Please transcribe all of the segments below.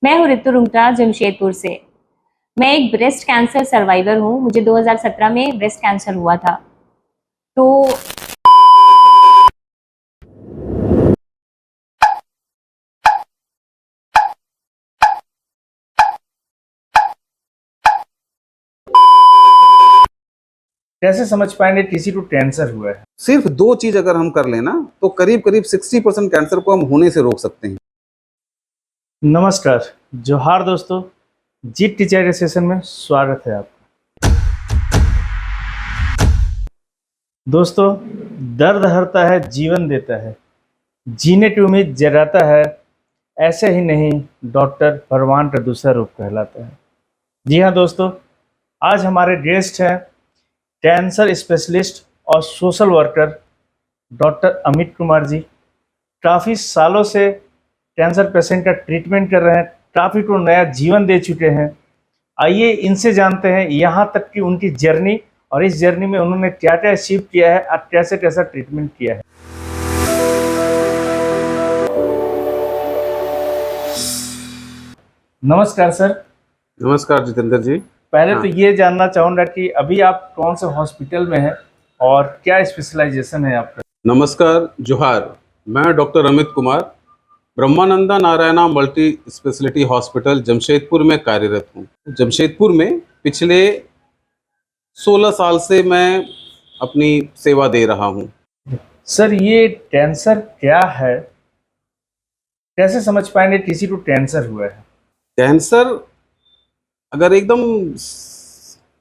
मैं हूँ ऋतु रुंगटा जमशेदपुर से। मैं एक ब्रेस्ट कैंसर सर्वाइवर हूँ। मुझे 2017 में ब्रेस्ट कैंसर हुआ था। तो कैसे समझ पाएंगे किसी को कैंसर हुआ है? सिर्फ दो चीज अगर हम कर लेना तो करीब करीब 60% कैंसर को हम होने से रोक सकते हैं। नमस्कार, जोहार दोस्तों, जीत टीचर सेशन में स्वागत है आपका। दोस्तों, दर्द हरता है, जीवन देता है, जीने की उम्मीद जगाता है, ऐसे ही नहीं डॉक्टर भगवान का दूसरा रूप कहलाता है। जी हाँ दोस्तों, आज हमारे गेस्ट हैं कैंसर स्पेशलिस्ट और social worker doctor Amit Kumar ji. काफ़ी सालों से कैंसर पेशेंट का ट्रीटमेंट कर रहे हैं, काफ़ी को नया जीवन दे चुके हैं। आइए इनसे जानते हैं यहाँ तक की उनकी जर्नी, और इस जर्नी में उन्होंने क्या क्या अचीव किया है और कैसे कैसा ट्रीटमेंट किया है। नमस्कार सर। नमस्कार जितेंद्र जी। पहले तो ये जानना चाहूँगा कि अभी आप कौन से हॉस्पिटल में हैं और क्या स्पेशलाइजेशन है आपका? नमस्कार, जोहार। मैं doctor Amit Kumar Brahmananda Narayana multi speciality hospital Jamshedpur में कार्यरत हूँ। जमशेदपुर में पिछले 16 साल से मैं अपनी सेवा दे रहा हूँ। सर, ये कैंसर क्या है, कैसे समझ पाएंगे किसी को कैंसर हुआ है? कैंसर अगर एकदम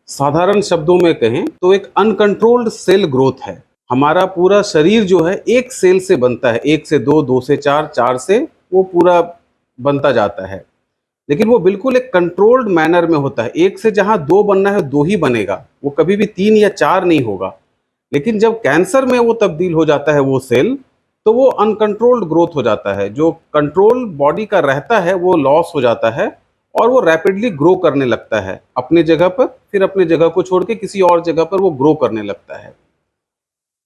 साधारण शब्दों में कहें तो एक अनकंट्रोल्ड सेल ग्रोथ है। हमारा पूरा शरीर जो है एक सेल से बनता है, एक से दो, दो से चार, चार से वो पूरा बनता जाता है, लेकिन वो बिल्कुल एक कंट्रोल्ड मैनर में होता है। एक से जहां दो बनना है दो ही बनेगा, वो कभी भी तीन या चार नहीं होगा। लेकिन जब कैंसर में वो तब्दील हो जाता है वो सेल, तो वो अनकंट्रोल्ड ग्रोथ हो जाता है। जो कंट्रोल बॉडी का रहता है वो लॉस हो जाता है और वो रैपिडली ग्रो करने लगता है अपने जगह पर, फिर अपने जगह को छोड़ के किसी और जगह पर वो ग्रो करने लगता है।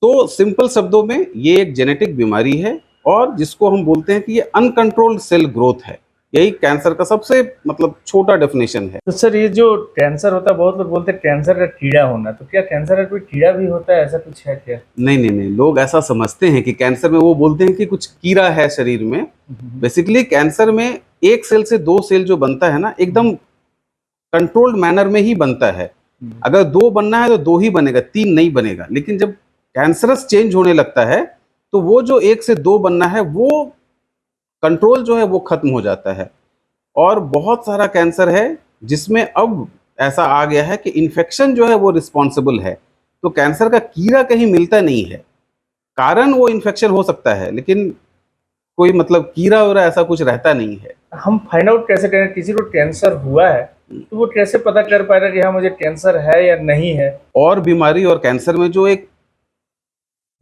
तो सिंपल शब्दों में ये एक जेनेटिक बीमारी है और जिसको हम बोलते हैं कि ये अनकंट्रोल्ड सेल ग्रोथ है। यही कैंसर का सबसे छोटा डेफिनेशन है। तो सर, ये जो कैंसर होता है, बहुत लोग बोलते हैं कैंसर का कीड़ा होना, तो क्या कैंसर का कोई कीड़ा भी होता है, ऐसा कुछ है क्या? नहीं नहीं नहीं, लोग ऐसा समझते हैं कि कैंसर में वो बोलते हैं कि कुछ कीड़ा है शरीर में। बेसिकली कैंसर में एक सेल से दो सेल जो बनता है ना, एकदम कंट्रोल्ड मैनर में ही बनता है। अगर दो बनना है तो दो ही बनेगा, तीन नहीं बनेगा। लेकिन जब कैंसरस चेंज होने लगता है तो वो जो एक से दो बनना है वो कंट्रोल जो है वो खत्म हो जाता है। और बहुत सारा कैंसर है जिसमें अब ऐसा आ गया है कि इन्फेक्शन जो है वो रिस्पॉन्सिबल है। तो कैंसर का कीड़ा कहीं मिलता नहीं है। कारण वो इन्फेक्शन हो सकता है, लेकिन कोई कीड़ा वगैरह ऐसा कुछ रहता नहीं है। हम फाइंड आउट कैसे करें किसी को कैंसर हुआ है, तो वो कैसे पता कर पाएगा कि हाँ मुझे कैंसर है या नहीं है? और बीमारी और कैंसर में जो एक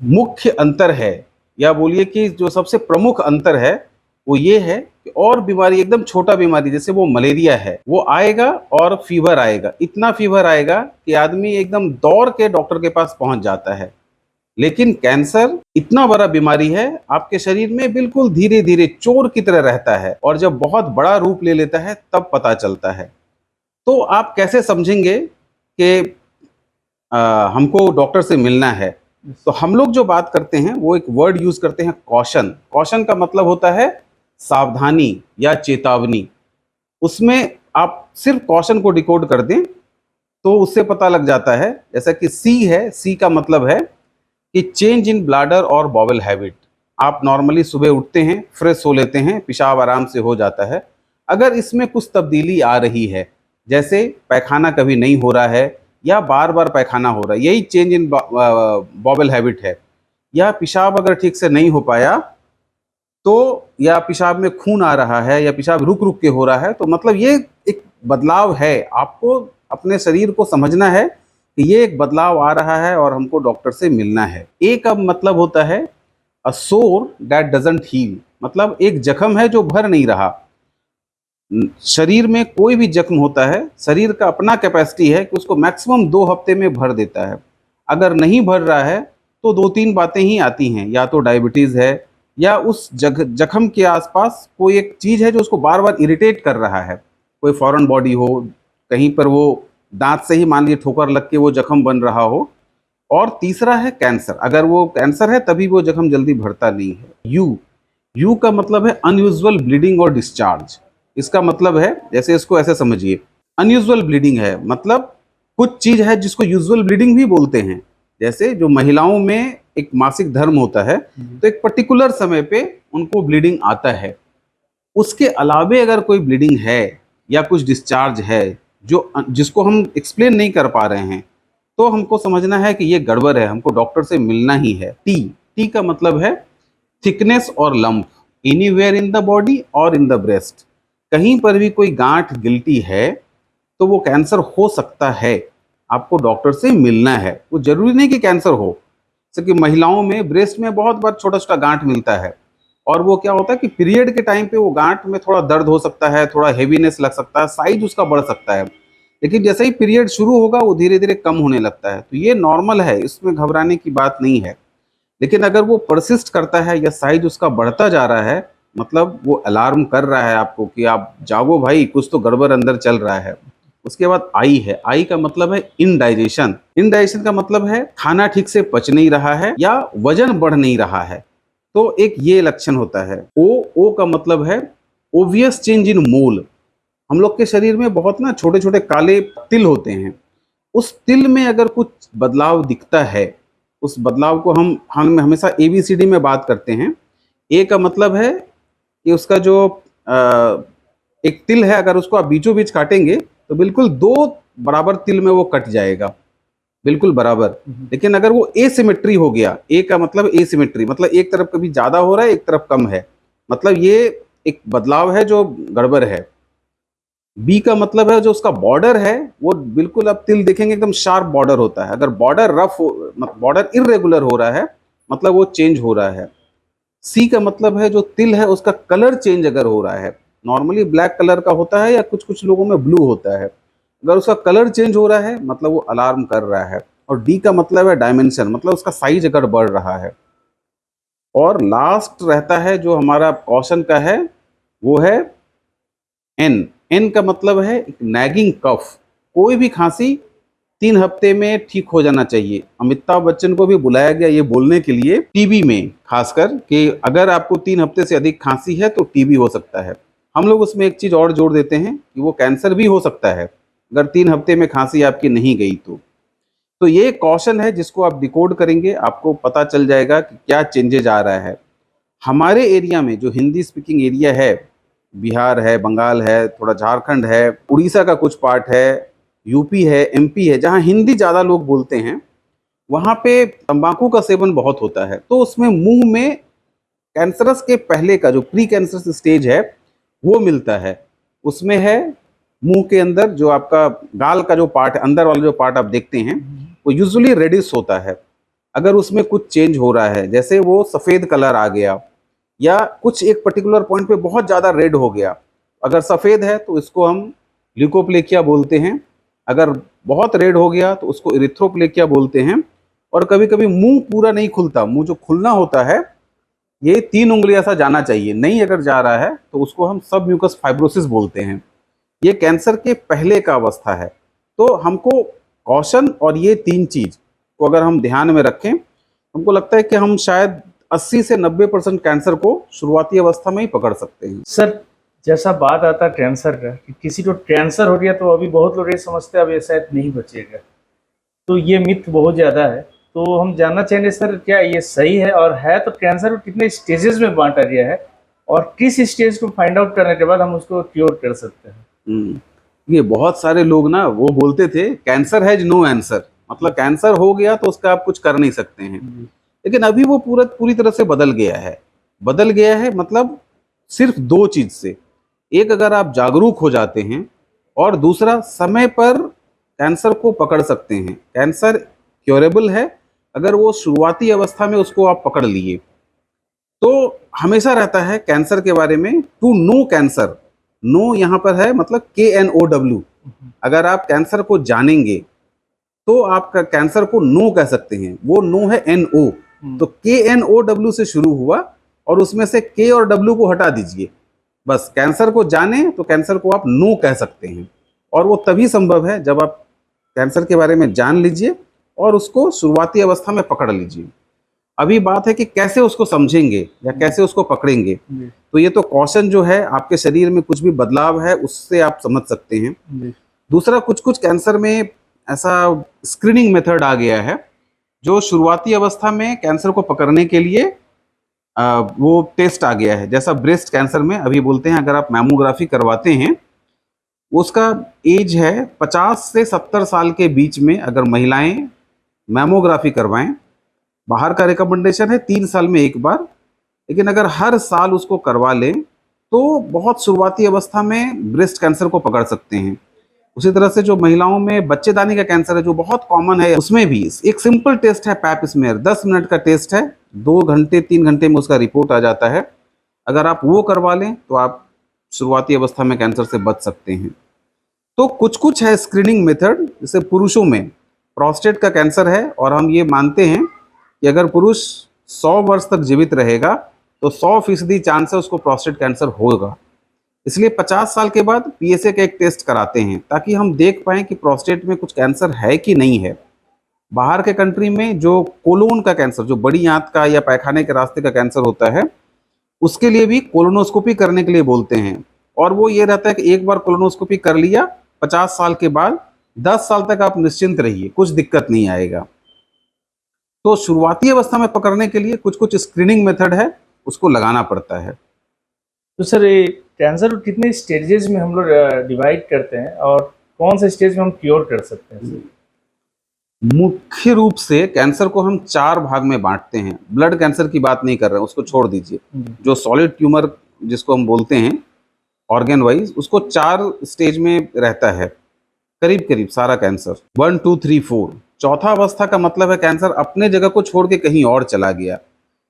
मुख्य अंतर है, या बोलिए कि जो सबसे प्रमुख अंतर है, वो ये है कि और बीमारी एकदम छोटा बीमारी जैसे वो मलेरिया है, वो आएगा और फीवर आएगा, इतना फीवर आएगा कि आदमी एकदम दौड़ के डॉक्टर के पास पहुंच जाता है। लेकिन कैंसर इतना बड़ा बीमारी है, आपके शरीर में बिल्कुल धीरे धीरे चोर की तरह रहता है और जब बहुत बड़ा रूप ले लेता है तब पता चलता है। तो आप कैसे समझेंगे कि हमको डॉक्टर से मिलना है? तो हम लोग जो बात करते हैं वो एक वर्ड यूज करते हैं, कॉशन। कॉशन का मतलब होता है सावधानी या चेतावनी। उसमें आप सिर्फ कॉशन को डिकोड कर दें तो उससे पता लग जाता है। जैसा कि सी है, सी का मतलब है कि चेंज इन ब्लैडर और बॉवल हैबिट। आप नॉर्मली सुबह उठते हैं, फ्रेश हो लेते हैं, पेशाब आराम से हो जाता है। अगर इसमें कुछ तब्दीली आ रही है, जैसे पैखाना कभी नहीं हो रहा है या बार बार पैखाना हो रहा है, यही चेंज इन बॉवल हैबिट है। या पेशाब अगर ठीक से नहीं हो पाया तो, या पेशाब में खून आ रहा है या पेशाब रुक रुक के हो रहा है, तो मतलब ये एक बदलाव है। आपको अपने शरीर को समझना है कि ये एक बदलाव आ रहा है और हमको डॉक्टर से मिलना है। एक अब मतलब होता है अ सोर दैट डजंट हील, मतलब एक जख्म है जो भर नहीं रहा। शरीर में कोई भी जख्म होता है, शरीर का अपना कैपेसिटी है कि उसको मैक्सिमम 2 हफ्ते में भर देता है। अगर नहीं भर रहा है तो दो तीन बातें ही आती हैं, या तो डायबिटीज़ है, या उस जख्म के आसपास कोई एक चीज है जो उसको बार बार इरिटेट कर रहा है, कोई फॉरेन बॉडी हो, कहीं पर वो दांत से ही मान लीजिए ठोकर लग के वो जख्म बन रहा हो। और तीसरा है कैंसर, अगर वो कैंसर है तभी वो जख्म जल्दी भरता नहीं है। यू का मतलब है अनयूजुअल ब्लीडिंग और डिस्चार्ज। इसका मतलब है, जैसे इसको ऐसे समझिए, अनयूजुअल ब्लीडिंग है मतलब कुछ चीज है जिसको यूजुअल ब्लीडिंग भी बोलते हैं। जैसे जो महिलाओं में एक मासिक धर्म होता है तो एक पर्टिकुलर समय पे उनको ब्लीडिंग आता है, उसके अलावे अगर कोई ब्लीडिंग है या कुछ डिस्चार्ज है जो जिसको हम एक्सप्लेन नहीं कर पा रहे हैं, तो हमको समझना है कि ये गड़बड़ है, हमको डॉक्टर से मिलना ही है। टी का मतलब है थिकनेस और lump, anywhere in the body और इन द ब्रेस्ट। कहीं पर भी कोई गांठ गिल्टी है तो वो कैंसर हो सकता है, आपको डॉक्टर से मिलना है। वो जरूरी नहीं कि कैंसर हो, जैसे कि महिलाओं में ब्रेस्ट में बहुत बार छोटा छोटा गांठ मिलता है, और वो क्या होता है कि पीरियड के टाइम पे वो गांठ में थोड़ा दर्द हो सकता है, थोड़ा हेवीनेस लग सकता है, साइज उसका बढ़ सकता है, लेकिन जैसे ही पीरियड शुरू होगा वो धीरे धीरे कम होने लगता है। तो ये नॉर्मल है, इसमें घबराने की बात नहीं है। लेकिन अगर वो परसिस्ट करता है या साइज उसका बढ़ता जा रहा है, मतलब वो अलार्म कर रहा है आपको कि आप जागो भाई, कुछ तो गड़बड़ अंदर चल रहा है। उसके बाद आई है, आई का मतलब है इनडाइजेशन। इनडाइजेशन का मतलब है खाना ठीक से पच नहीं रहा है या वजन बढ़ नहीं रहा है, तो एक ये लक्षण होता है। ओ का मतलब है ओवियस चेंज इन मोल। हम लोग के शरीर में बहुत ना छोटे छोटे काले तिल होते हैं, उस तिल में अगर कुछ बदलाव दिखता है, उस बदलाव को हम हमेशा ABCD में बात करते हैं। ए का मतलब है कि उसका जो एक तिल है, अगर उसको आप बीचों बीच काटेंगे तो बिल्कुल 2 बराबर तिल में वो कट जाएगा, बिल्कुल बराबर। लेकिन अगर वो एसिमेट्री हो गया, ए का मतलब एसिमेट्री, मतलब एक तरफ कभी ज्यादा हो रहा है एक तरफ कम है, मतलब ये एक बदलाव है जो गड़बड़ है। बी का मतलब है जो उसका बॉर्डर है वो बिल्कुल, आप तिल देखेंगे एकदम शार्प बॉर्डर होता है। अगर बॉर्डर रफ हो, बॉर्डर इरेगुलर हो रहा है, मतलब वो चेंज हो रहा है। सी का मतलब है जो तिल है उसका कलर चेंज अगर हो रहा है, नॉर्मली ब्लैक कलर का होता है या कुछ कुछ लोगों में ब्लू होता है, अगर उसका कलर चेंज हो रहा है मतलब वो अलार्म कर रहा है। और डी का मतलब है डायमेंशन, मतलब उसका साइज अगर बढ़ रहा है। और लास्ट रहता है जो हमारा कॉशन का है, वो है एन का मतलब है नैगिंग कफ। कोई भी खांसी 3 हफ्ते में ठीक हो जाना चाहिए। अमिताभ बच्चन को भी बुलाया गया ये बोलने के लिए टीबी में, खासकर कि अगर आपको 3 हफ्ते से अधिक खांसी है तो टीबी हो सकता है। हम लोग उसमें एक चीज और जोड़ देते हैं कि वो कैंसर भी हो सकता है अगर 3 हफ्ते में खांसी आपकी नहीं गई तो ये कॉशन है जिसको आप डिकोड करेंगे, आपको पता चल जाएगा कि क्या चेंजेज आ रहा है। हमारे एरिया में जो हिंदी स्पीकिंग एरिया है, बिहार है, बंगाल है, थोड़ा झारखंड है, उड़ीसा का कुछ पार्ट है, यूपी है, MP है, जहाँ हिंदी ज़्यादा लोग बोलते हैं, वहाँ पे तंबाकू का सेवन बहुत होता है। तो उसमें मुंह में कैंसरस के पहले का जो प्री कैंसरस स्टेज है वो मिलता है। उसमें है मुंह के अंदर जो आपका गाल का जो पार्ट है, अंदर वाला जो पार्ट आप देखते हैं, वो यूजुअली रेडिश होता है। अगर उसमें कुछ चेंज हो रहा है, जैसे वो सफ़ेद कलर आ गया या कुछ एक पर्टिकुलर पॉइंट पे बहुत ज़्यादा रेड हो गया, अगर सफ़ेद है तो इसको हम ल्यूकोप्लेकिया बोलते हैं, अगर बहुत रेड हो गया तो उसको इरिथ्रोप्लेकिया बोलते हैं। और कभी कभी मुंह पूरा नहीं खुलता, मुंह जो खुलना होता है ये 3 उंगलियां सा जाना चाहिए, नहीं अगर जा रहा है तो उसको हम सब म्यूकस फाइब्रोसिस बोलते हैं। ये कैंसर के पहले का अवस्था है। तो हमको कॉशन और ये 3 चीज को अगर हम ध्यान में रखें, हमको लगता है कि हम शायद 80 से 90% कैंसर को शुरुआती अवस्था में ही पकड़ सकते हैं। सर, जैसा बात आता है कैंसर का कि किसी को कैंसर हो गया तो अभी बहुत लोग ये समझते हैं अब ये शायद नहीं बचेगा, तो ये मिथ बहुत ज़्यादा है। तो हम जानना चाहेंगे सर, क्या ये सही है, और है तो कैंसर को कितने स्टेजेस में बांटा गया है और किस स्टेज को फाइंड आउट करने के बाद हम उसको क्योर कर सकते हैं? ये बहुत सारे लोग ना वो बोलते थे कैंसर हैज नो आंसर, मतलब कैंसर हो गया तो उसका आप कुछ कर नहीं सकते हैं। लेकिन अभी वो पूरी तरह से बदल गया है, मतलब सिर्फ 2 चीज से, एक अगर आप जागरूक हो जाते हैं और दूसरा समय पर कैंसर को पकड़ सकते हैं। कैंसर क्योरेबल है अगर वो शुरुआती अवस्था में उसको आप पकड़ लिए। तो हमेशा रहता है कैंसर के बारे में टू नो कैंसर, नो यहाँ पर है मतलब KNOW। अगर आप कैंसर को जानेंगे तो आप कैंसर को नो कह सकते हैं, वो नो है NO। तो KNOW से शुरू हुआ और उसमें से के और डब्ल्यू को हटा दीजिए। बस कैंसर को जाने तो कैंसर को आप नो कह सकते हैं, और वो तभी संभव है जब आप कैंसर के बारे में जान लीजिए और उसको शुरुआती अवस्था में पकड़ लीजिए। अभी बात है कि कैसे उसको समझेंगे या कैसे उसको पकड़ेंगे। तो ये तो कौशन जो है, आपके शरीर में कुछ भी बदलाव है उससे आप समझ सकते हैं। दूसरा, कुछ कुछ कैंसर में ऐसा स्क्रीनिंग मेथड आ गया है जो शुरुआती अवस्था में कैंसर को पकड़ने के लिए वो टेस्ट आ गया है। जैसा ब्रेस्ट कैंसर में अभी बोलते हैं, अगर आप मैमोग्राफी करवाते हैं, उसका एज है 50 से 70 साल के बीच में अगर महिलाएं मैमोग्राफी करवाएं, बाहर का रिकमेंडेशन है 3 साल में एक बार, लेकिन अगर हर साल उसको करवा लें तो बहुत शुरुआती अवस्था में ब्रेस्ट कैंसर को पकड़ सकते हैं। उसी तरह से जो महिलाओं में बच्चेदानी का कैंसर है जो बहुत कॉमन है, उसमें भी एक सिंपल टेस्ट है पैप स्मेयर, 10 मिनट का टेस्ट है, 2 घंटे 3 घंटे में उसका रिपोर्ट आ जाता है। अगर आप वो करवा लें तो आप शुरुआती अवस्था में कैंसर से बच सकते हैं। तो कुछ कुछ है स्क्रीनिंग मेथड। जैसे पुरुषों में प्रोस्टेट का कैंसर है और हम ये मानते हैं कि अगर पुरुष 100 वर्ष तक जीवित रहेगा तो 100% चांस है उसको प्रोस्टेट कैंसर होगा। इसलिए 50 साल के बाद पीएसए का एक टेस्ट कराते हैं ताकि हम देख पाएं कि प्रोस्टेट में कुछ कैंसर है कि नहीं है। बाहर के कंट्री में जो कोलोन का कैंसर, जो बड़ी आंत का या पैखाने के रास्ते का कैंसर होता है, उसके लिए भी कोलोनोस्कोपी करने के लिए बोलते हैं। और वो ये रहता है कि एक बार कोलोनोस्कोपी कर लिया 50 साल के बाद 10 साल तक आप निश्चिंत रहिए, कुछ दिक्कत नहीं आएगा। तो शुरुआती अवस्था में पकड़ने के लिए कुछ कुछ स्क्रीनिंग मेथड है, उसको लगाना पड़ता है। तो सर ये कैंसर को कितने स्टेजेस में हम लोग डिवाइड करते हैं और कौन से स्टेज में हम क्योर कर सकते हैं? मुख्य रूप से कैंसर को हम 4 भाग में बांटते हैं। ब्लड कैंसर की बात नहीं कर रहे हैं, उसको छोड़ दीजिए। जो सॉलिड ट्यूमर जिसको हम बोलते हैं ऑर्गन वाइज, उसको 4 स्टेज में रहता है करीब करीब सारा कैंसर, 1 2 3 4। चौथा अवस्था का मतलब है कैंसर अपने जगह को छोड़ के कहीं और चला गया,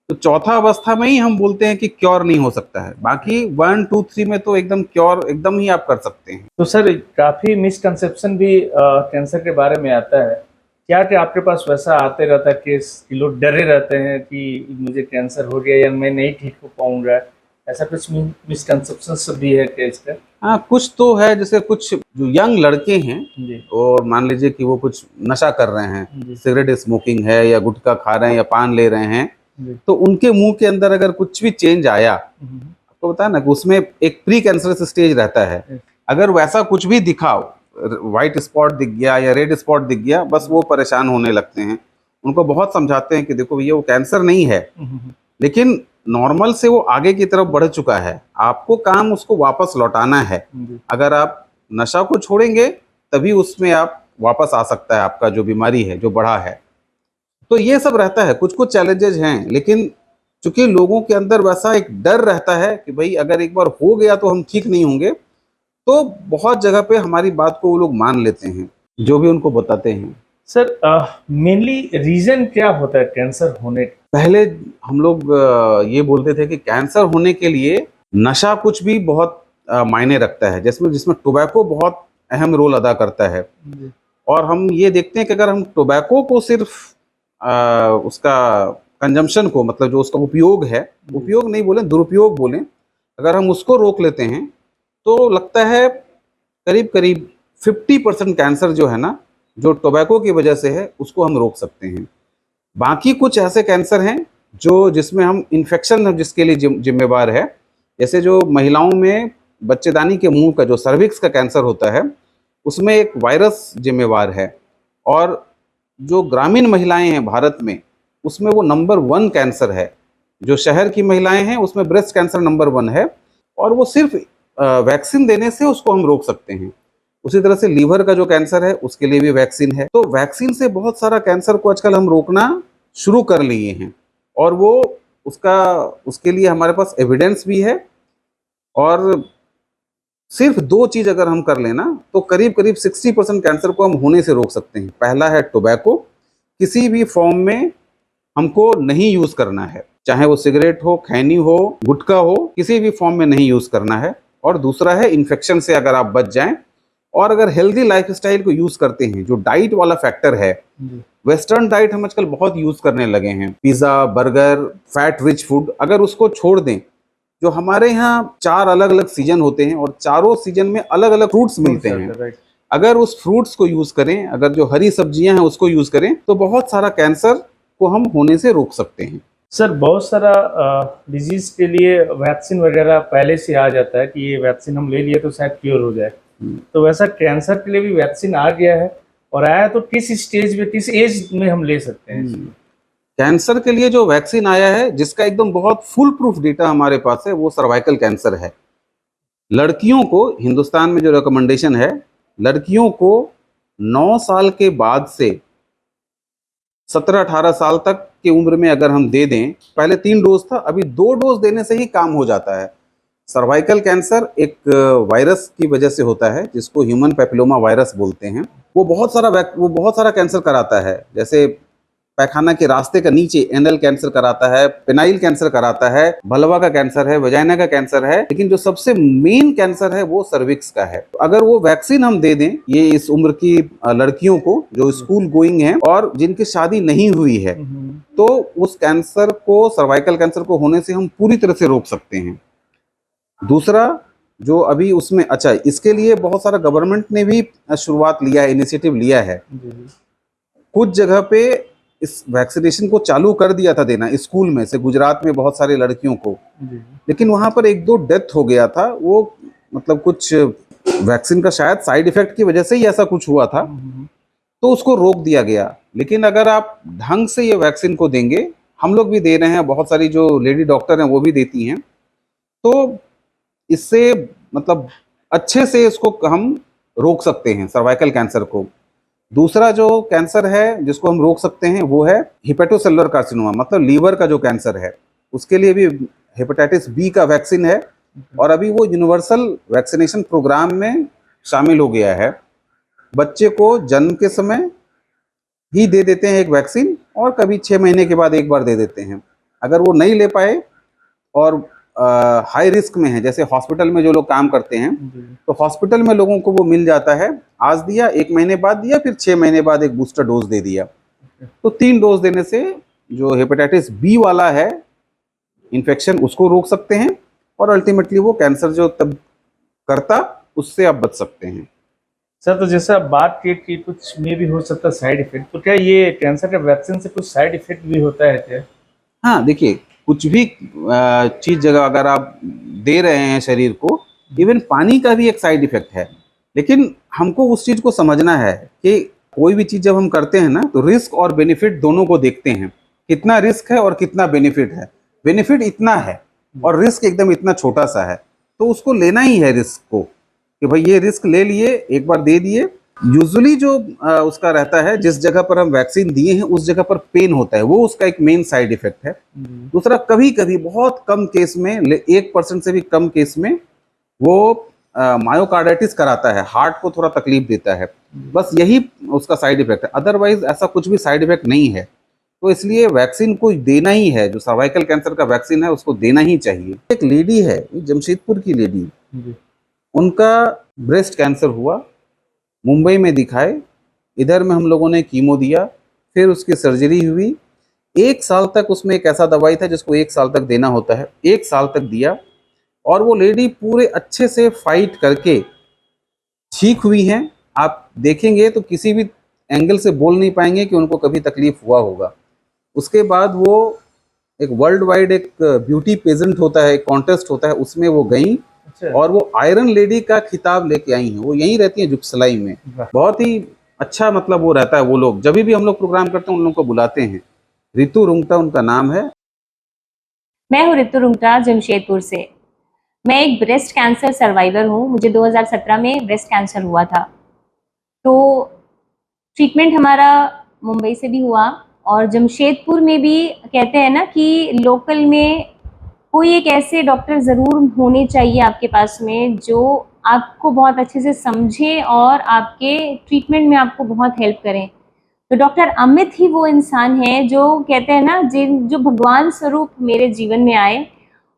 तो चौथा अवस्था में ही हम बोलते हैं कि क्योर नहीं हो सकता है। बाकी 1 2 3 में तो एकदम क्योर एकदम ही आप कर सकते हैं। तो सर काफ़ी मिसकंसेप्शन भी कैंसर के बारे में आता है। क्या क्या आपके पास वैसा आते रहता है केस कि लोग डरे रहते हैं कि मुझे कैंसर हो गया या मैं नहीं ठीक हो पाऊंगा, ऐसा कुछ मिसकंसेप्शन भी है केस का? हाँ, कुछ तो है। जैसे कुछ जो यंग लड़के हैं जी और मान लीजिए कि वो कुछ नशा कर रहे हैं, जी सिगरेट स्मोकिंग है या गुटखा खा रहे हैं या पान ले रहे हैं, जी। तो उनके मुंह के अंदर अगर कुछ भी चेंज आया, आपको पता है ना कि उसमें एक प्री कैंसरस स्टेज रहता है। अगर वैसा कुछ भी दिखा, व्हाइट स्पॉट दिख गया या रेड स्पॉट दिख गया, बस वो परेशान होने लगते हैं। उनको बहुत समझाते हैं कि देखो भैया वो कैंसर नहीं है, लेकिन नॉर्मल से वो आगे की तरफ बढ़ चुका है, आपको काम उसको वापस लौटाना है। अगर आप नशा को छोड़ेंगे तभी उसमें आप वापस आ सकता है आपका जो बीमारी है, जो बढ़ा है। तो ये सब रहता है, कुछ कुछ चैलेंजेस हैं, लेकिन चूंकि लोगों के अंदर वैसा एक डर रहता है कि भाई अगर एक बार हो गया तो हम ठीक नहीं होंगे, तो बहुत जगह पे हमारी बात को वो लोग मान लेते हैं जो भी उनको बताते हैं। सर मेनली रीजन क्या होता है कैंसर होने का? पहले हम लोग ये बोलते थे कि कैंसर होने के लिए नशा कुछ भी बहुत मायने रखता है, जिसमें टोबैको बहुत अहम रोल अदा करता है। और हम ये देखते हैं कि अगर हम टोबैको को सिर्फ उसका कंजम्पशन को, मतलब जो उसका उपयोग है, उपयोग नहीं बोलें, दुरुपयोग बोलें, अगर हम उसको रोक लेते हैं तो लगता है करीब करीब 50% कैंसर जो है ना, जो टोबैको की वजह से है, उसको हम रोक सकते हैं। बाकी कुछ ऐसे कैंसर हैं जिसमें हम इन्फेक्शन जिसके लिए जिम्मेवार है, जैसे जो महिलाओं में बच्चेदानी के मुंह का जो सर्विक्स का कैंसर होता है, उसमें एक वायरस जिम्मेवार है। और जो ग्रामीण महिलाएं हैं भारत में, उसमें वो नंबर 1 कैंसर है। जो शहर की महिलाएं हैं उसमें ब्रेस्ट कैंसर नंबर 1 है, और वो सिर्फ वैक्सीन देने से उसको हम रोक सकते हैं। उसी तरह से लीवर का जो कैंसर है उसके लिए भी वैक्सीन है। तो वैक्सीन से बहुत सारा कैंसर को आजकल हम रोकना शुरू कर लिए हैं, और वो उसके लिए हमारे पास एविडेंस भी है। और सिर्फ 2 चीज़ अगर हम कर लेना तो करीब करीब 60% कैंसर को हम होने से रोक सकते हैं। पहला है टोबैको, किसी भी फॉर्म में हमको नहीं यूज़ करना है, चाहे वो सिगरेट हो, खैनी हो, गुटखा हो, किसी भी फॉर्म में नहीं यूज़ करना है। और दूसरा है इन्फेक्शन से अगर आप बच जाएं, और अगर हेल्दी लाइफस्टाइल को यूज़ करते हैं, जो डाइट वाला फैक्टर है, वेस्टर्न डाइट हम आजकल बहुत यूज करने लगे हैं, pizza, burger, fat rich food. अगर उसको छोड़ दें, जो हमारे यहाँ 4 अलग अलग सीजन होते हैं और चारों सीजन में अलग अलग फ्रूट्स मिलते हैं, राइट। अगर उस फ्रूट्स को यूज करें, अगर जो हरी सब्जियां हैं उसको यूज करें, तो बहुत सारा कैंसर को हम होने से रोक सकते हैं। सर बहुत सारा डिजीज के लिए वैक्सीन वगैरह पहले से आ जाता है कि ये वैक्सीन हम ले लिए तो शायद क्योर हो जाए। तो वैसा कैंसर के लिए भी वैक्सीन आ गया है, और आया तो किस स्टेज में, किस एज में हम ले सकते हैं इसको? कैंसर के लिए जो वैक्सीन आया है, जिसका एकदम बहुत फुल प्रूफ डेटा हमारे पास है, वो सर्वाइकल कैंसर है। लड़कियों को हिंदुस्तान में जो रिकमेंडेशन है, लड़कियों को 9 साल के बाद से 17-18 साल तक की उम्र में अगर हम दे दें, पहले 3 डोज था, अभी 2 डोज देने से ही काम हो जाता है। सर्वाइकल कैंसर एक वायरस की वजह से होता है, जिसको ह्यूमन पैपिलोमा वायरस बोलते हैं। वो बहुत सारा कैंसर कराता है, जैसे पैखाना के रास्ते का नीचे एनल कैंसर कराता है, पेनाइल कैंसर कराता है, भलवा का कैंसर है, वजाइना का कैंसर है, लेकिन जो सबसे मेन कैंसर है वो सर्विक्स का है। तो अगर वो वैक्सीन हम दे दें ये इस उम्र की लड़कियों को जो स्कूल गोइंग है और जिनकी शादी नहीं हुई है, तो उस कैंसर को, सर्वाइकल कैंसर को होने से हम पूरी तरह से रोक सकते हैं। दूसरा जो अभी उसमें, अच्छा, इसके लिए बहुत सारा गवर्नमेंट ने भी शुरुआत लिया है, इनिशिएटिव लिया है। कुछ जगह पे इस वैक्सीनेशन को चालू कर दिया था देना स्कूल में से, गुजरात में बहुत सारी लड़कियों को, लेकिन वहां पर 1-2 डेथ हो गया था। वो मतलब कुछ वैक्सीन का शायद साइड इफेक्ट की वजह से ही ऐसा कुछ हुआ था, तो उसको रोक दिया गया। लेकिन अगर आप ढंग से ये वैक्सीन को देंगे, हम लोग भी दे रहे हैं, बहुत सारी जो लेडी डॉक्टर हैं वो भी देती हैं, तो इससे मतलब अच्छे से इसको हम रोक सकते हैं सर्वाइकल कैंसर को। दूसरा जो कैंसर है जिसको हम रोक सकते हैं वो है हिपेटोसेलुलर कार्सिनोमा, मतलब लीवर का जो कैंसर है, उसके लिए भी हेपेटाइटिस बी का वैक्सीन है, और अभी वो यूनिवर्सल वैक्सीनेशन प्रोग्राम में शामिल हो गया है। बच्चे को जन्म के समय ही दे देते हैं एक वैक्सीन, और कभी 6 महीने के बाद एक बार दे देते हैं। अगर वो नहीं ले पाए और हाई रिस्क में है, जैसे हॉस्पिटल में जो लोग काम करते हैं, तो हॉस्पिटल में लोगों को वो मिल जाता है, आज दिया, 1 महीने बाद दिया, फिर 6 महीने बाद एक बूस्टर डोज दे दिया। तो 3 डोज देने से जो हेपेटाइटिस बी वाला है इन्फेक्शन, उसको रोक सकते हैं, और अल्टीमेटली वो कैंसर जो तब करता उससे आप बच सकते हैं। सर तो जैसे आप बात की कि कुछ में भी हो सकता है साइड इफेक्ट, तो क्या ये कैंसर के वैक्सीन से कुछ साइड इफेक्ट भी होता है क्या? हाँ, देखिए, कुछ भी चीज जगह अगर आप दे रहे हैं शरीर को, इवन पानी का भी एक साइड इफेक्ट है, लेकिन हमको उस चीज को समझना है कि कोई भी चीज जब हम करते हैं ना, तो रिस्क और बेनिफिट दोनों को देखते हैं, कितना रिस्क है और कितना बेनिफिट है। बेनिफिट इतना है और रिस्क एकदम इतना छोटा सा है, तो उसको लेना ही है रिस्क को, कि भाई ये रिस्क ले लिए, एक बार दे दिए। यूजुअली जो उसका रहता है, जिस जगह पर हम वैक्सीन दिए हैं उस जगह पर पेन होता है, वो उसका एक मेन साइड इफेक्ट है। दूसरा, कभी कभी बहुत कम केस में, 1% से भी कम केस में वो मायोकार्डाइटिस कराता है, हार्ट को थोड़ा तकलीफ देता है, बस यही उसका साइड इफेक्ट है। अदरवाइज ऐसा कुछ भी साइड इफेक्ट नहीं है। तो इसलिए वैक्सीन को देना ही है, जो सर्वाइकल कैंसर का वैक्सीन है उसको देना ही चाहिए। एक लेडी है, जमशेदपुर की लेडी, उनका ब्रेस्ट कैंसर हुआ, मुंबई में दिखाए, इधर में हम लोगों ने कीमो दिया, फिर उसकी सर्जरी हुई। 1 साल तक उसमें एक ऐसा दवाई था जिसको 1 साल तक देना होता है, 1 साल तक दिया, और वो लेडी पूरे अच्छे से फाइट करके ठीक हुई हैं। आप देखेंगे तो किसी भी एंगल से बोल नहीं पाएंगे कि उनको कभी तकलीफ हुआ होगा। उसके बाद वो एक वर्ल्ड वाइड एक ब्यूटी पेजेंट होता है, एक कॉन्टेस्ट होता है, उसमें वो गई, और वो आयरन लेडी का खिताब लेके आई हैं। वो यहीं रहती हैं जुगसलाई में। बहुत ही अच्छा मतलब वो रहता है। वो लोग जब भी हम लोग प्रोग्राम करते हैं उन लोगों को बुलाते हैं। रितु रुंगटा उनका नाम है। मैं हूँ रितु रुंगटा, जमशेदपुर से। मैं एक ब्रेस्ट कैंसर सर्वाइवर हूँ। मुझे 2017 में ब्रेस्ट कैंसर हुआ था। तो ट्रीटमेंट हमारा मुंबई से भी हुआ, और जमशेदपुर में भी कहते हैं ना कि लोकल में कोई एक ऐसे डॉक्टर ज़रूर होने चाहिए आपके पास में जो आपको बहुत अच्छे से समझे और आपके ट्रीटमेंट में आपको बहुत हेल्प करें। तो डॉक्टर अमित ही वो इंसान है जो कहते हैं ना, जो भगवान स्वरूप मेरे जीवन में आए,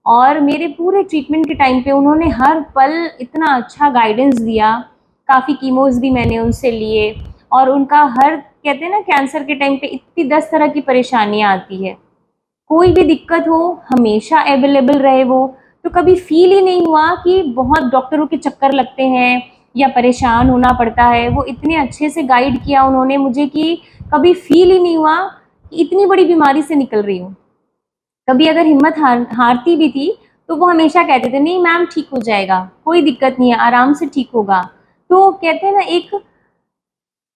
और मेरे पूरे ट्रीटमेंट के टाइम पे उन्होंने हर पल इतना अच्छा गाइडेंस दिया। काफ़ी कीमोज भी मैंने उनसे लिए, और उनका हर कहते हैं ना कैंसर के टाइम पे इतनी 10 तरह की परेशानियां आती है, कोई भी दिक्कत हो हमेशा अवेलेबल रहे वो, तो कभी फील ही नहीं हुआ कि बहुत डॉक्टरों के चक्कर लगते हैं या परेशान होना पड़ता है। वो इतने अच्छे से गाइड किया उन्होंने मुझे कि कभी फील ही नहीं हुआ कि इतनी बड़ी बीमारी से निकल रही हूँ। कभी अगर हिम्मत हारती भी थी तो वो हमेशा कहते थे नहीं मैम ठीक हो जाएगा, कोई दिक्कत नहीं है, आराम से ठीक होगा। तो कहते हैं ना एक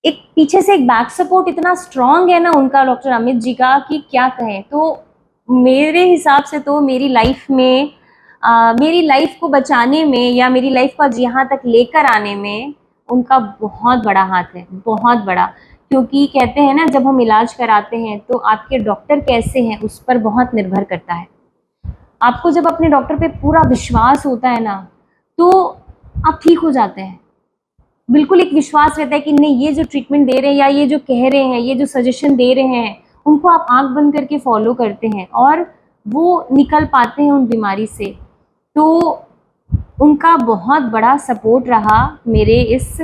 एक पीछे से एक बैक सपोर्ट इतना स्ट्रांग है ना उनका, डॉक्टर अमित जी का, कि क्या कहें। तो मेरे हिसाब से तो मेरी लाइफ में मेरी लाइफ को बचाने में या मेरी लाइफ को आज यहाँ तक लेकर आने में उनका बहुत बड़ा हाथ है, बहुत बड़ा। क्योंकि कहते हैं ना जब हम इलाज कराते हैं तो आपके डॉक्टर कैसे हैं उस पर बहुत निर्भर करता है। आपको जब अपने डॉक्टर पे पूरा विश्वास होता है ना तो आप ठीक हो जाते हैं। बिल्कुल एक विश्वास रहता है कि नहीं ये जो ट्रीटमेंट दे रहे हैं या ये जो कह रहे हैं, ये जो सजेशन दे रहे हैं, उनको आप आंख बंद करके फॉलो करते हैं और वो निकल पाते हैं उन बीमारी से। तो उनका बहुत बड़ा सपोर्ट रहा मेरे इस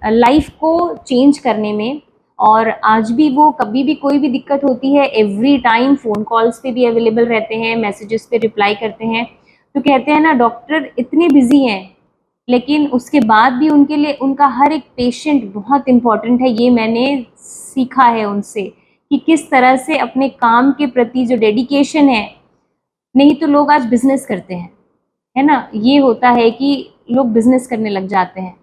लाइफ को चेंज करने में। और आज भी वो कभी भी कोई भी दिक्कत होती है एवरी टाइम फ़ोन कॉल्स पे भी अवेलेबल रहते हैं, मैसेजेस पे रिप्लाई करते हैं। तो कहते हैं ना डॉक्टर इतने बिजी हैं लेकिन उसके बाद भी उनके लिए उनका हर एक पेशेंट बहुत इम्पोर्टेंट है। ये मैंने सीखा है उनसे कि किस तरह से अपने काम के प्रति जो डेडिकेशन है, नहीं तो लोग आज बिजनेस करते हैं, है ना, ये होता है कि लोग बिजनेस करने लग जाते हैं,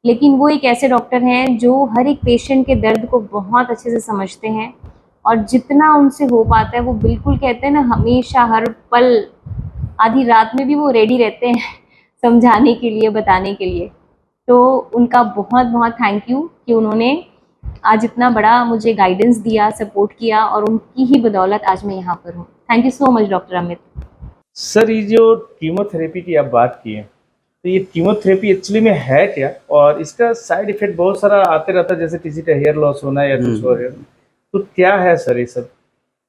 लेकिन वो एक ऐसे डॉक्टर हैं जो हर एक पेशेंट के दर्द को बहुत अच्छे से समझते हैं और जितना उनसे हो पाता है वो बिल्कुल कहते हैं ना हमेशा हर पल आधी रात में भी वो रेडी रहते हैं समझाने के लिए, बताने के लिए। तो उनका बहुत बहुत थैंक यू कि उन्होंने आज इतना बड़ा मुझे गाइडेंस दिया, सपोर्ट किया और उनकी ही बदौलत आज मैं यहाँ पर हूँ। Thank you so much doctor Amit. Sir ये जो कीमोथेरेपी की आप बात किए, तो ये कीमोथेरेपी एक्चुअली में है क्या, और इसका साइड इफेक्ट बहुत सारा आते रहता है, जैसे किसी का हेयर लॉस होना या कुछ और है, तो क्या है सर ये सब?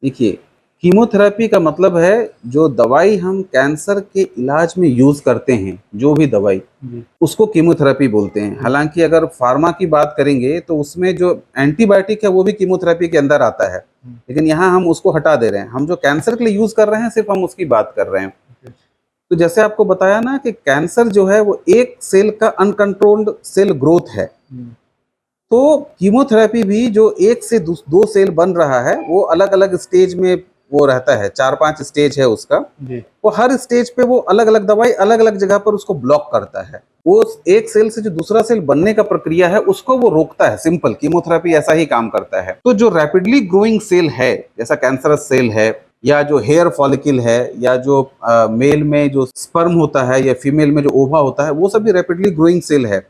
देखिए, कीमोथेरेपी का मतलब है जो दवाई हम कैंसर के इलाज में यूज करते हैं, जो भी दवाई, जी। उसको कीमोथेरेपी बोलते हैं। हालांकि अगर फार्मा की बात करेंगे तो उसमें जो एंटीबायोटिक है वो भी कीमोथेरेपी के अंदर आता है, लेकिन यहाँ हम उसको हटा दे रहे हैं। हम जो कैंसर के लिए यूज कर रहे हैं सिर्फ हम उसकी बात कर रहे हैं। तो जैसे आपको बताया ना कि कैंसर जो है वो एक सेल का अनकंट्रोल्ड सेल ग्रोथ है, तो कीमोथेरेपी भी जो एक से दो सेल बन रहा है वो अलग अलग स्टेज में वो रहता है, 4-5 स्टेज है उसका। जी। वो हर स्टेज पे वो अलग अलग दवाई अलग अलग जगह पर उसको ब्लॉक करता है। वो एक सेल से जो दूसरा सेल बनने का प्रक्रिया है उसको वो रोकता है। सिंपल कीमोथेरेपी ऐसा ही काम करता है। तो जो रैपिडली ग्रोइंग सेल है, जैसा कैंसरस सेल है या जो हेयर फॉलिकल है या जो मेल में जो स्पर्म होता है या फीमेल में जो ओवा होता है, वो सब भी रैपिडली ग्रोइंग सेल है।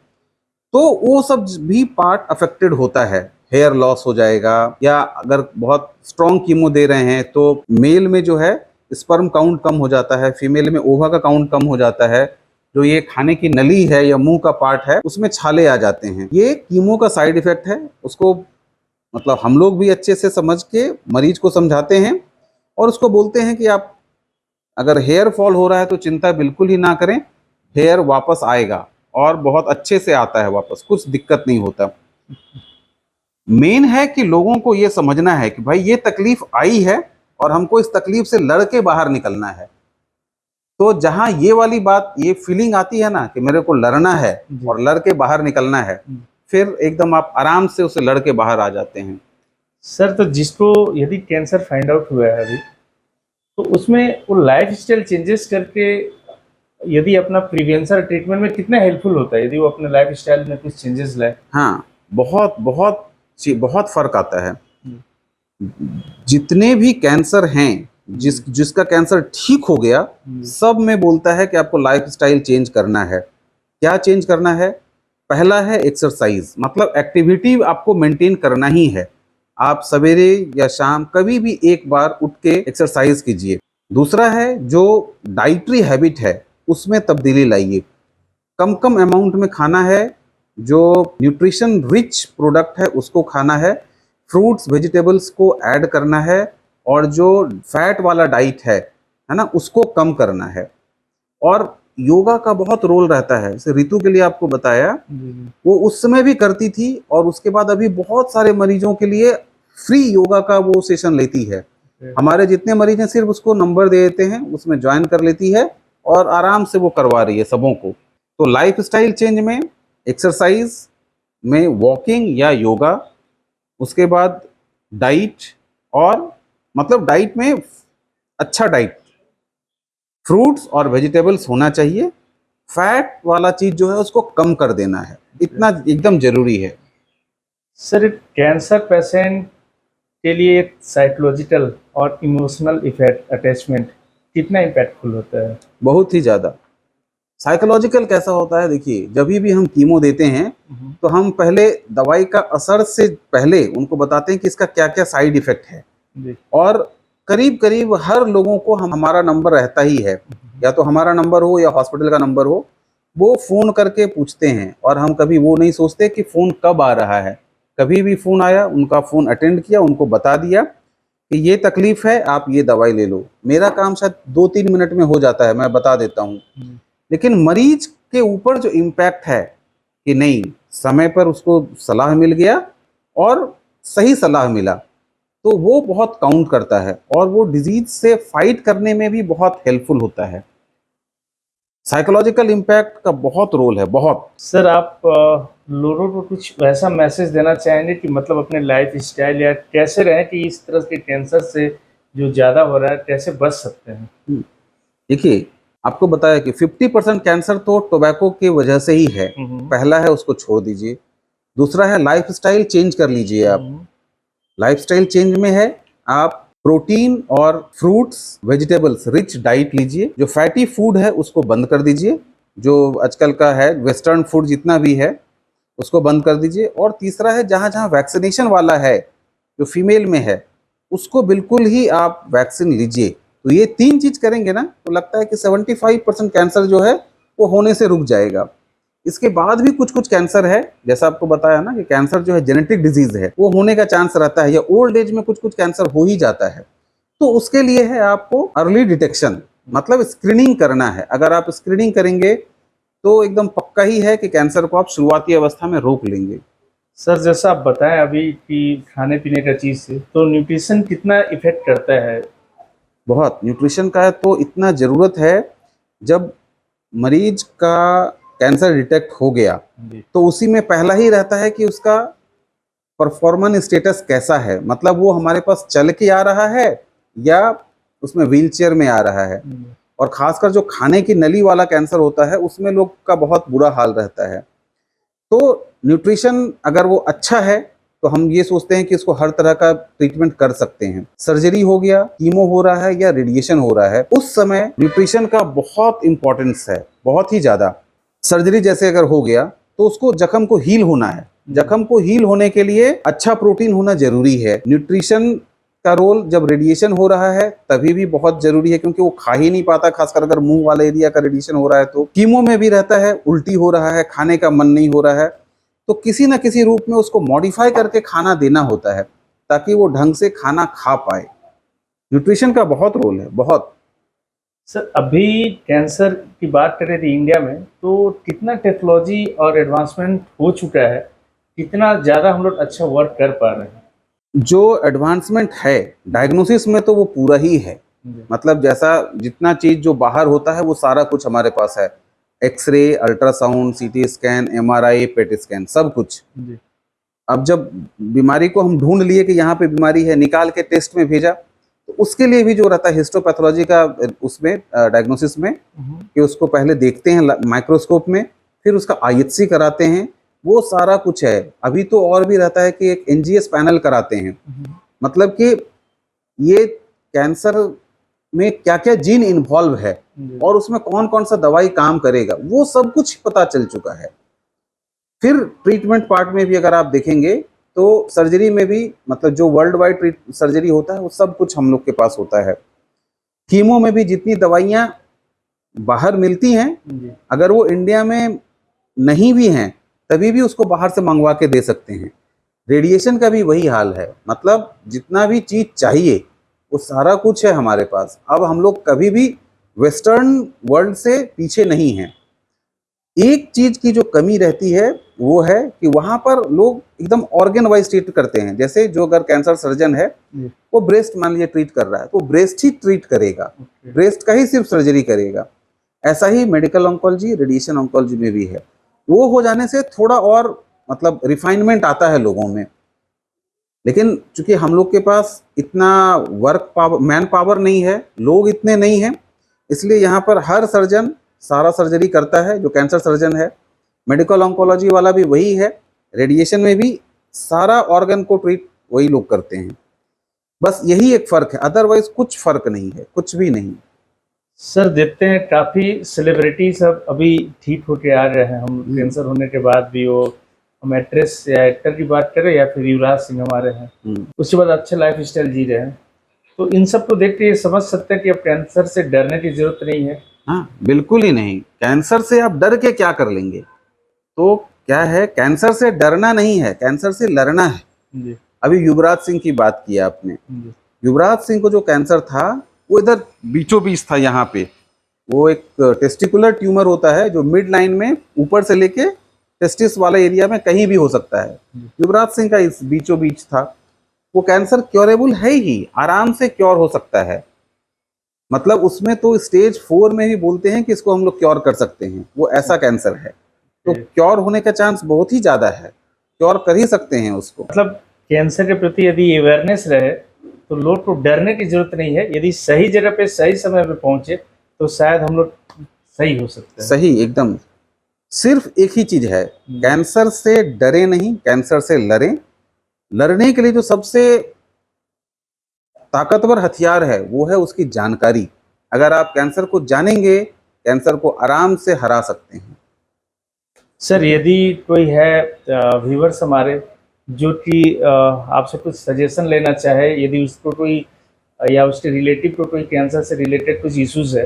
तो वो सब भी पार्ट अफेक्टेड होता है। हेयर लॉस हो जाएगा, या अगर बहुत स्ट्रॉन्ग कीमो दे रहे हैं तो मेल में जो है स्पर्म काउंट कम हो जाता है, फीमेल में ओवा का काउंट कम हो जाता है। जो ये खाने की नली है या मुंह का पार्ट है उसमें छाले आ जाते हैं। ये कीमो का साइड इफेक्ट है। उसको मतलब हम लोग भी अच्छे से समझ के मरीज को समझाते हैं और उसको बोलते हैं कि आप अगर हेयर फॉल हो रहा है तो चिंता बिल्कुल ही ना करें, हेयर वापस आएगा और बहुत अच्छे से आता है वापस, कुछ दिक्कत नहीं होता। मेन है कि लोगों को ये समझना है कि भाई ये तकलीफ आई है और हमको इस तकलीफ से लड़ के बाहर निकलना है। तो जहां ये वाली बात, ये फीलिंग आती है ना कि मेरे को लड़ना है और लड़ के बाहर निकलना है, फिर एकदम आप आराम से उसे लड़ के बाहर आ जाते हैं। सर तो जिसको यदि कैंसर फाइंड आउट हुआ है अभी, तो उसमें वो लाइफ स्टाइल चेंजेस करके यदि अपना प्रिवेंशन ट्रीटमेंट में कितना हेल्पफुल होता है, यदि वो अपने लाइफ स्टाइल में कुछ चेंजेस लाए? हाँ, बहुत बहुत बहुत फर्क आता है। जितने भी कैंसर हैं, जिसका कैंसर ठीक हो गया, सब में बोलता है कि आपको लाइफस्टाइल चेंज करना है। क्या चेंज करना है? पहला है एक्सरसाइज, मतलब एक्टिविटी आपको मेंटेन करना ही है। आप सवेरे या शाम कभी भी एक बार उठ के एक्सरसाइज कीजिए। दूसरा है जो डाइटरी हैबिट है उसमें तब्दीली लाइए। कम कम अमाउंट में खाना है, जो न्यूट्रिशन रिच प्रोडक्ट है उसको खाना है, फ्रूट्स वेजिटेबल्स को ऐड करना है, और जो फैट वाला डाइट है ना, उसको कम करना है। और योगा का बहुत रोल रहता है। जैसे ऋतु के लिए आपको बताया, जी जी वो उस समय भी करती थी और उसके बाद अभी बहुत सारे मरीजों के लिए फ्री योगा का वो सेशन लेती है। हमारे जितने मरीज हैं सिर्फ उसको नंबर दे देते हैं, उसमें ज्वाइन कर लेती है और आराम से वो करवा रही है सबों को। तो लाइफ स्टाइल चेंज में एक्सरसाइज में वॉकिंग या योगा, उसके बाद डाइट, और मतलब डाइट में अच्छा डाइट, फ्रूट्स और वेजिटेबल्स होना चाहिए। फैट वाला चीज जो है उसको कम कर देना है, इतना एकदम जरूरी है। सर, कैंसर पेशेंट के लिए एक साइकोलॉजिकल और इमोशनल इफेक्ट अटैचमेंट कितना इम्पैक्टफुल होता है? बहुत ही ज्यादा। साइकोलॉजिकल कैसा होता है, देखिए जब भी हम कीमो देते हैं तो हम पहले दवाई का असर से पहले उनको बताते हैं कि इसका क्या क्या साइड इफेक्ट है। जी और करीब करीब हर लोगों को हमारा नंबर रहता ही है, या तो हमारा नंबर हो या हॉस्पिटल का नंबर हो, वो फोन करके पूछते हैं। और हम कभी वो नहीं सोचते कि फोन कब आ रहा है। कभी भी फोन आया, उनका फोन अटेंड किया, उनको बता दिया कि ये तकलीफ है, आप ये दवाई ले लो। मेरा काम शायद 2-3 मिनट में हो जाता है, मैं बता देता हूँ। लेकिन मरीज के ऊपर जो इम्पैक्ट है कि नहीं, समय पर उसको सलाह मिल गया और सही सलाह मिला, तो वो बहुत काउंट करता है और वो डिजीज से फाइट करने में भी बहुत हेल्पफुल होता है। साइकोलॉजिकल इम्पैक्ट का बहुत रोल है, बहुत। सर, आप लोगों को कुछ वैसा मैसेज देना चाहेंगे कि मतलब अपने लाइफ स्टाइल या कैसे रहें कि इस तरह के कैंसर से जो ज़्यादा हो रहा है कैसे बच सकते हैं? देखिए, आपको बताया कि 50% कैंसर तो टोबैको की वजह से ही है। पहला है उसको छोड़ दीजिए, दूसरा है लाइफ स्टाइल चेंज कर लीजिए। आप लाइफस्टाइल चेंज में है, आप प्रोटीन और फ्रूट्स वेजिटेबल्स रिच डाइट लीजिए। जो फैटी फूड है उसको बंद कर दीजिए, जो आजकल का है वेस्टर्न फूड जितना भी है उसको बंद कर दीजिए। और तीसरा है, जहाँ जहाँ वैक्सीनेशन वाला है, जो फीमेल में है, उसको बिल्कुल ही आप वैक्सीन लीजिए। तो ये 3 चीज करेंगे ना, तो लगता है कि 75% कैंसर जो है वो होने से रुक जाएगा। इसके बाद भी कुछ कुछ कैंसर है, जैसा आपको बताया ना कि कैंसर जो है जेनेटिक डिजीज है, वो होने का चांस रहता है, या ओल्ड एज में कुछ कुछ कैंसर हो ही जाता है। तो उसके लिए है आपको अर्ली डिटेक्शन, मतलब स्क्रीनिंग करना है। अगर आप स्क्रीनिंग करेंगे तो एकदम पक्का ही है कि कैंसर को आप शुरुआती अवस्था में रोक लेंगे। सर, जैसा आप बताएं अभी कि खाने पीने का चीज़ से, तो न्यूट्रिशन कितना इफेक्ट करता है? बहुत न्यूट्रिशन का तो इतना ज़रूरत है। जब मरीज का कैंसर डिटेक्ट हो गया जी तो उसी में पहला ही रहता है कि उसका परफॉर्मेंस स्टेटस कैसा है, मतलब वो हमारे पास चल के आ रहा है या उसमें व्हीलचेयर में आ रहा है। और खासकर जो खाने की नली वाला कैंसर होता है उसमें लोग का बहुत बुरा हाल रहता है। तो न्यूट्रिशन अगर वो अच्छा है तो हम ये सोचते हैं कि इसको हर तरह का ट्रीटमेंट कर सकते हैं। सर्जरी हो गया, कीमो हो रहा है या रेडिएशन हो रहा है, उस समय न्यूट्रिशन का बहुत इंपॉर्टेंस है, बहुत ही ज्यादा। सर्जरी जैसे अगर हो गया तो उसको जख्म को हील होना है। जख्म को हील होने के लिए अच्छा प्रोटीन होना जरूरी है। न्यूट्रिशन का रोल जब रेडिएशन हो रहा है तभी भी बहुत जरूरी है, क्योंकि वो खा ही नहीं पाता, खासकर अगर मुंह वाले एरिया का रेडिएशन हो रहा है। तो कीमो में भी रहता है, उल्टी हो रहा है, खाने का मन नहीं हो रहा है, तो किसी न किसी रूप में उसको मॉडिफाई करके खाना देना होता है ताकि वो ढंग से खाना खा पाए। न्यूट्रिशन का बहुत रोल है, बहुत। सर, अभी कैंसर की बात करें तो इंडिया में तो कितना टेक्नोलॉजी और एडवांसमेंट हो चुका है, कितना ज़्यादा हम लोग अच्छा वर्क कर पा रहे हैं? जो एडवांसमेंट है डायग्नोसिस में तो वो पूरा ही है। जी मतलब जैसा जितना चीज जो बाहर होता है वो सारा कुछ हमारे पास है। X-ray, ultrasound, CT scan, MRI, PET scan, सब कुछ। जी अब जब बीमारी को हम ढूंढ लिए कि यहाँ पे बीमारी है, निकाल के टेस्ट में भेजा, तो उसके लिए भी जो रहता है हिस्टोपैथोलॉजी का उसमें डायग्नोसिस में, कि उसको पहले देखते हैं माइक्रोस्कोप में, फिर उसका आईएचसी कराते हैं, वो सारा कुछ है। अभी तो और भी रहता है कि एक एनजीएस पैनल कराते हैं, मतलब कि ये कैंसर में क्या क्या जीन इन्वॉल्व है और उसमें कौन कौन सा दवाई काम करेगा, वो सब कुछ पता चल चुका है। फिर ट्रीटमेंट पार्ट में भी अगर आप देखेंगे तो सर्जरी में भी, मतलब जो वर्ल्ड वाइड सर्जरी होता है वो सब कुछ हम लोग के पास होता है। कीमो में भी जितनी दवाइयाँ बाहर मिलती हैं, जी अगर वो इंडिया में नहीं भी हैं तभी भी उसको बाहर से मंगवा के दे सकते हैं। रेडिएशन का भी वही हाल है, मतलब जितना भी चीज चाहिए वो सारा कुछ है हमारे पास। अब हम लोग कभी भी वेस्टर्न वर्ल्ड से पीछे नहीं है। एक चीज की जो कमी रहती है वो है कि वहां पर लोग एकदम ऑर्गन वाइज ट्रीट करते हैं। जैसे जो अगर कैंसर सर्जन है जी। वो ब्रेस्ट मान लीजिए ट्रीट कर रहा है तो ब्रेस्ट ही ट्रीट करेगा, ओके। ब्रेस्ट का ही सिर्फ सर्जरी करेगा। ऐसा ही मेडिकल ऑन्कोलॉजी, रेडिएशन ऑन्कोलॉजी में भी है। वो हो जाने से थोड़ा और मतलब रिफाइनमेंट आता है लोगों में। लेकिन चूंकि हम लोग के पास इतना वर्क पावर, मैन पावर नहीं है, लोग इतने नहीं हैं, इसलिए यहाँ पर हर सर्जन सारा सर्जरी करता है जो कैंसर सर्जन है। मेडिकल ऑन्कोलॉजी वाला भी वही है, रेडिएशन में भी सारा ऑर्गन को ट्रीट वही लोग करते हैं। बस यही एक फर्क है, अदरवाइज कुछ फर्क नहीं है, कुछ भी नहीं। सर देखते हैं काफ़ी सेलिब्रिटी सब अभी ठीक होके आ रहे हैं। हम कैंसर होने के बाद भी, वो हम एक्ट्रेस या एक्टर की बात करें या फिर युवराज सिंह हमारे हैं, उसके बाद अच्छे लाइफ स्टाइल जी रहे हैं। तो इन सब को देख के ये समझ सकते हैं कि अब कैंसर से डरने की जरूरत नहीं है। हाँ, बिल्कुल ही नहीं। कैंसर से आप डर के क्या कर लेंगे? तो क्या है, कैंसर से डरना नहीं है, कैंसर से लड़ना है। जी। अभी युवराज सिंह की बात की आपने। जी। युवराज सिंह को जो कैंसर था वो इधर बीचों बीच था, यहाँ पे वो एक टेस्टिकुलर ट्यूमर होता है जो मिड लाइन में ऊपर से लेके टेस्टिस वाला एरिया में कहीं भी हो सकता है। युवराज सिंह का इस बीचों बीच था। वो कैंसर क्योरेबल है ही, आराम से क्योर हो सकता है। मतलब उसमें तो स्टेज 4 में भी बोलते हैं कि इसको हम लोग क्योर कर सकते हैं, वो ऐसा कैंसर है। तो क्योर होने का चांस बहुत ही ज्यादा है, क्योर कर ही सकते हैं उसको। मतलब कैंसर के प्रति यदि अवेयरनेस रहे तो लोग को डरने की जरूरत नहीं है। यदि सही जगह पे सही समय पे पहुंचे तो शायद हम लोग सही हो सकते हैं। सही, एकदम। सिर्फ एक ही चीज है, कैंसर से डरे नहीं, कैंसर से लड़ें। लड़ने के लिए जो सबसे ताकतवर हथियार है वो है उसकी जानकारी। अगर आप कैंसर को जानेंगे, कैंसर को आराम से हरा सकते हैं। सर यदि कोई है व्यूवर्स हमारे जो कि आपसे कुछ सजेशन लेना चाहे, यदि उसको कोई या उसके रिलेटिव को कोई कैंसर से रिलेटेड कुछ इश्यूज है,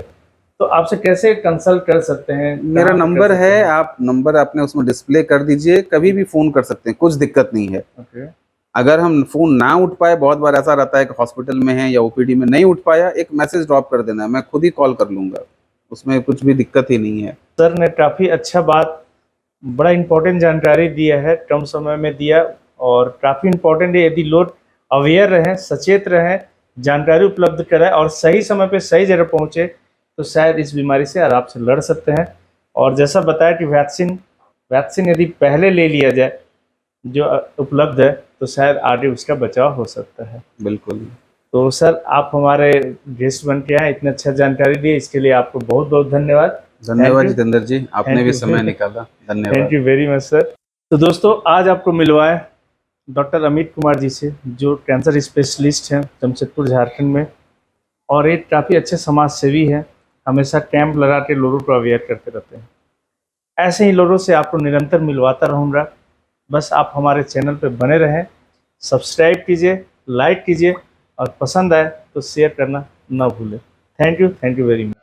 तो आपसे कैसे कंसल्ट कर सकते हैं? मेरा कहाँ पे कर नंबर सकते है, हैं? आप नंबर आपने उसमें डिस्प्ले कर दीजिए, कभी भी फोन कर सकते हैं, कुछ दिक्कत नहीं है। ओके। अगर हम फोन ना उठ पाए, बहुत बार ऐसा रहता है कि हॉस्पिटल में है या ओपीडी में नहीं उठ पाया, एक मैसेज ड्रॉप कर देना, मैं खुद ही कॉल कर लूंगा, उसमें कुछ भी दिक्कत ही नहीं है। सर ने काफ़ी अच्छा बात, बड़ा इम्पोर्टेंट जानकारी दिया है, कम समय में दिया, और काफ़ी इम्पोर्टेंट है। यदि लोग अवेयर रहें, सचेत रहें, जानकारी उपलब्ध कराएं और सही समय पे सही जगह पहुंचे तो शायद इस बीमारी से आराम से लड़ सकते हैं। और जैसा बताया कि वैक्सीन यदि पहले ले लिया जाए जो उपलब्ध है तो शायद आगे उसका बचाव हो सकता है। बिल्कुल। तो सर आप हमारे गेस्ट बन के आए, इतनी अच्छा जानकारी दी, इसके लिए आपको बहुत बहुत धन्यवाद। धन्यवाद जितेंद्र जी, आपने Thank भी you. समय निकाला, धन्यवाद। Thank you very much sir. तो दोस्तों आज आपको मिलवाएं डॉक्टर अमित कुमार जी से, जो कैंसर स्पेशलिस्ट हैं जमशेदपुर झारखंड में, और एक काफ़ी अच्छे समाज सेवी हैं, हमेशा कैंप लगा के लोगों को अवेयर करते रहते हैं। ऐसे ही लोगों से आपको निरंतर मिलवाता रहूँगा। बस आप हमारे चैनल पर बने रहें, सब्सक्राइब कीजिए, लाइक कीजिए और पसंद आए तो शेयर करना ना भूलें। Thank you very much.